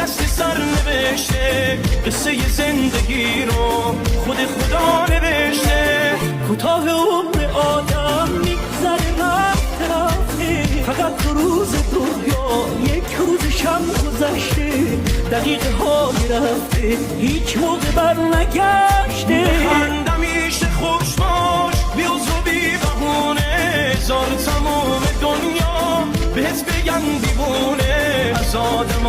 دست سر نوشته قصه زندگی رو خود خدا نوشته. کوتاه عمر آدم میگذره رفته رفته، فقط تو روز دنیا یک روزشم گذشته. دقیقه های رفته هیچ موقع بر نگشته. بخندم میشه خوش باش بیوز و بی بهونه، زار تمام دنیا بهت بگن دیوونه. از آدم